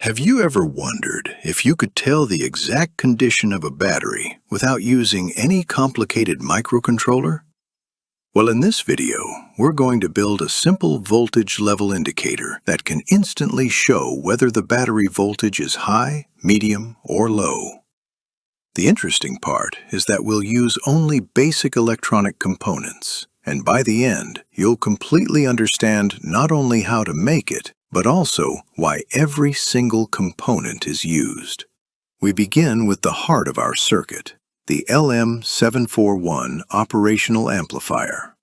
Have you ever wondered if you could tell the exact condition of a battery without using any complicated microcontroller? Well, in this video, we're going to build a simple voltage level indicator that can instantly show whether the battery voltage is high, medium, or low. The interesting part is that we'll use only basic electronic components, and by the end, you'll completely understand not only how to make it, but also why every single component is used. We begin with the heart of our circuit, the LM741 operational amplifier.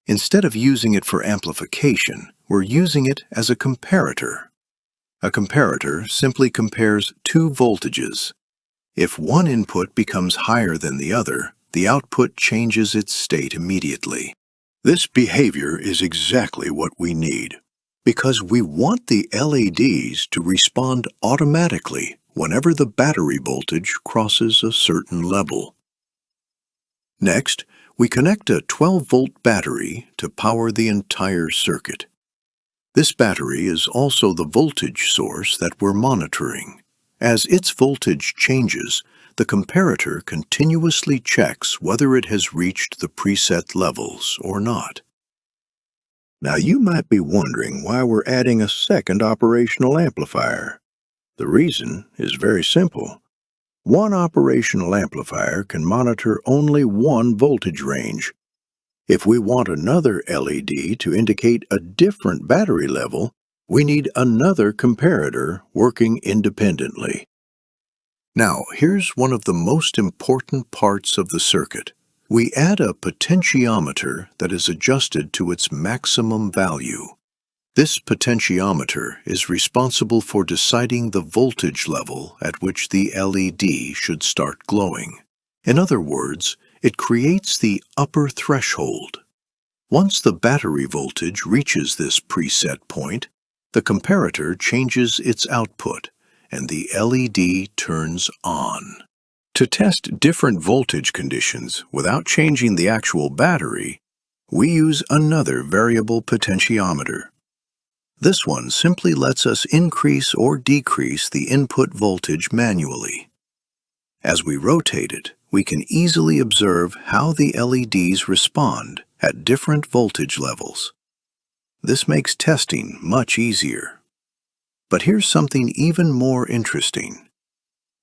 Instead of using it for amplification, we're using it as a comparator. A comparator simply compares two voltages. If one input becomes higher than the other, the output changes its state immediately. This behavior is exactly what we need, because we want the LEDs to respond automatically whenever the battery voltage crosses a certain level. Next, we connect a 12-volt battery to power the entire circuit. This battery is also the voltage source that we're monitoring. As its voltage changes, the comparator continuously checks whether it has reached the preset levels or not. Now you might be wondering why we're adding a second operational amplifier. The reason is very simple. One operational amplifier can monitor only one voltage range. If we want another LED to indicate a different battery level, we need another comparator working independently. Now, here's one of the most important parts of the circuit. We add a potentiometer that is adjusted to its maximum value. This potentiometer is responsible for deciding the voltage level at which the LED should start glowing. In other words, it creates the upper threshold. Once the battery voltage reaches this preset point, the comparator changes its output, and the LED turns on. To test different voltage conditions without changing the actual battery, we use another variable potentiometer. This one simply lets us increase or decrease the input voltage manually. As we rotate it, we can easily observe how the LEDs respond at different voltage levels. This makes testing much easier. But here's something even more interesting.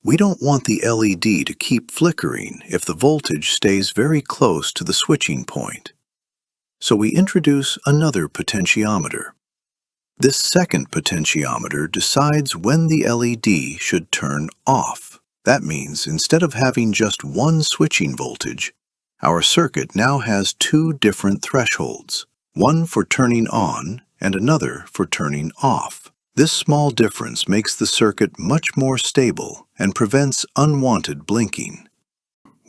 We don't want the LED to keep flickering if the voltage stays very close to the switching point. So we introduce another potentiometer. This second potentiometer decides when the LED should turn off. That means instead of having just one switching voltage, our circuit now has two different thresholds, one for turning on and another for turning off. This small difference makes the circuit much more stable and prevents unwanted blinking.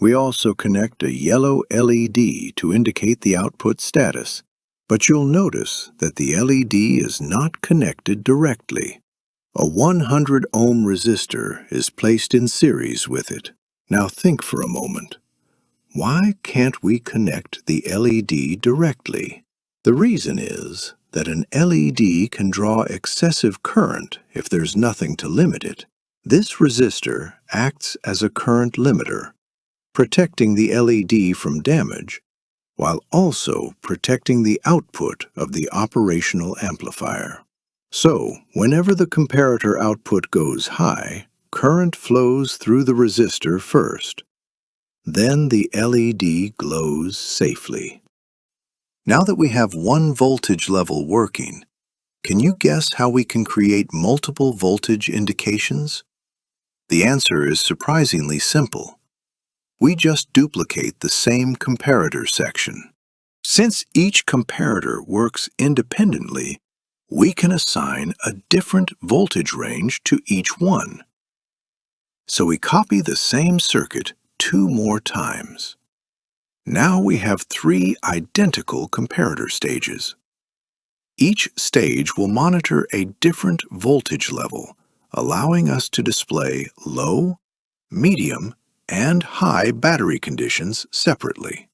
We also connect a yellow LED to indicate the output status, but you'll notice that the LED is not connected directly. A 100 ohm resistor is placed in series with it. Now think for a moment. Why can't we connect the LED directly? The reason is that an LED can draw excessive current if there's nothing to limit it. This resistor acts as a current limiter, protecting the LED from damage, while also protecting the output of the operational amplifier. So, whenever the comparator output goes high, current flows through the resistor first. Then the LED glows safely. Now that we have one voltage level working, can you guess how we can create multiple voltage indications? The answer is surprisingly simple. We just duplicate the same comparator section. Since each comparator works independently, we can assign a different voltage range to each one. So we copy the same circuit 2 more times. Now we have 3 identical comparator stages. Each stage will monitor a different voltage level, allowing us to display low, medium, and high battery conditions separately.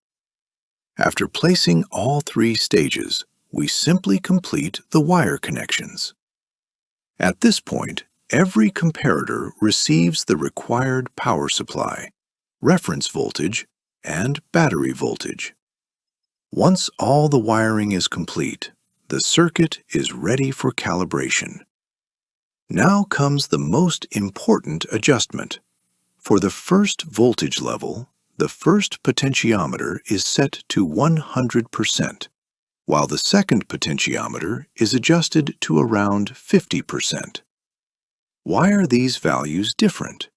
After placing all 3 stages, we simply complete the wire connections. At this point, every comparator receives the required power supply, reference voltage, and battery voltage. Once all the wiring is complete, the circuit is ready for calibration. Now comes the most important adjustment. For the first voltage level, the first potentiometer is set to 100%, while the second potentiometer is adjusted to around 50%. Why are these values different?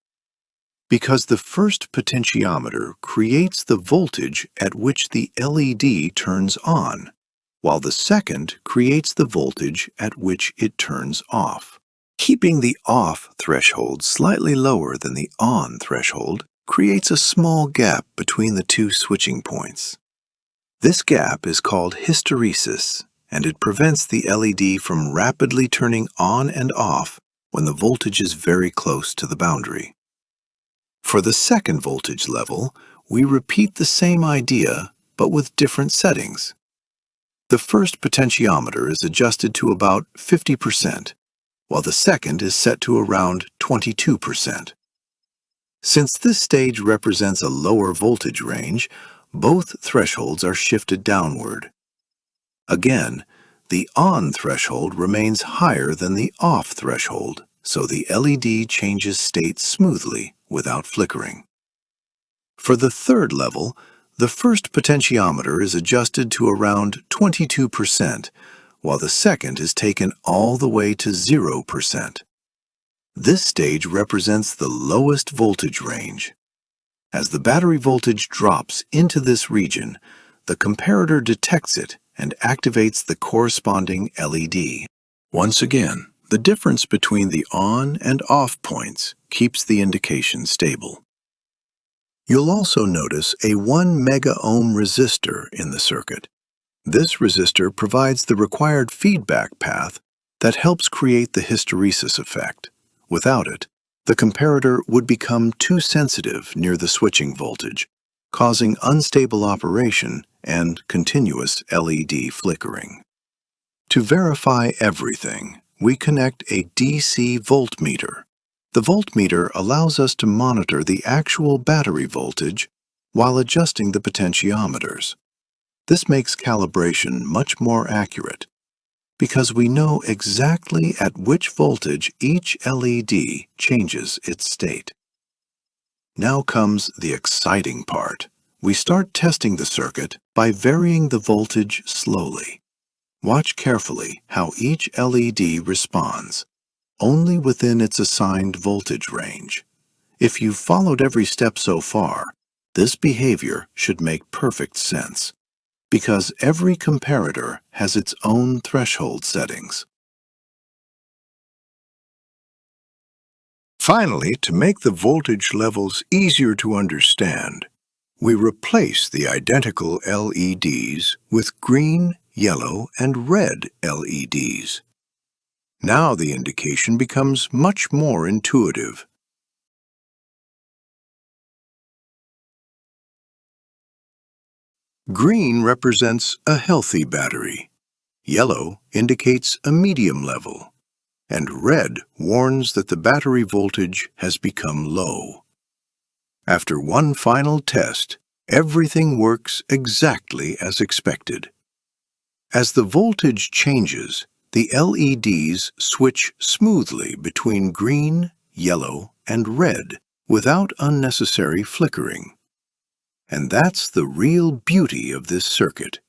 Because the first potentiometer creates the voltage at which the LED turns on, while the second creates the voltage at which it turns off. Keeping the off threshold slightly lower than the on threshold creates a small gap between the two switching points. This gap is called hysteresis, and it prevents the LED from rapidly turning on and off when the voltage is very close to the boundary. For the second voltage level, we repeat the same idea, but with different settings. The first potentiometer is adjusted to about 50%, while the second is set to around 22%. Since this stage represents a lower voltage range, both thresholds are shifted downward. Again, the on threshold remains higher than the off threshold, so the LED changes state smoothly without flickering. For the third level, the first potentiometer is adjusted to around 22%, while the second is taken all the way to 0%. This stage represents the lowest voltage range. As the battery voltage drops into this region, the comparator detects it and activates the corresponding LED. Once again, the difference between the on and off points keeps the indication stable. You'll also notice a 1 megaohm resistor in the circuit. This resistor provides the required feedback path that helps create the hysteresis effect. Without it, the comparator would become too sensitive near the switching voltage, causing unstable operation and continuous LED flickering. To verify everything, we connect a DC voltmeter. The voltmeter allows us to monitor the actual battery voltage while adjusting the potentiometers. This makes calibration much more accurate because we know exactly at which voltage each LED changes its state. Now comes the exciting part. We start testing the circuit by varying the voltage slowly. Watch carefully how each LED responds, only within its assigned voltage range. If you've followed every step so far, this behavior should make perfect sense, because every comparator has its own threshold settings. Finally, to make the voltage levels easier to understand, we replace the identical LEDs with green, yellow, and red LEDs. Now the indication becomes much more intuitive. Green represents a healthy battery, yellow indicates a medium level, and red warns that the battery voltage has become low. After one final test, everything works exactly as expected. As the voltage changes, the LEDs switch smoothly between green, yellow, and red without unnecessary flickering. And that's the real beauty of this circuit.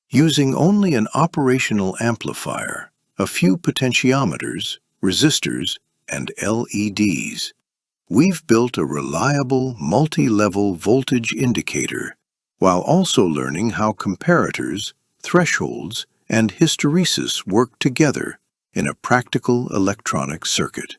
Using only an operational amplifier, a few potentiometers, resistors, and LEDs, we've built a reliable multi-level voltage indicator while also learning how comparators, thresholds, and hysteresis work together in a practical electronic circuit.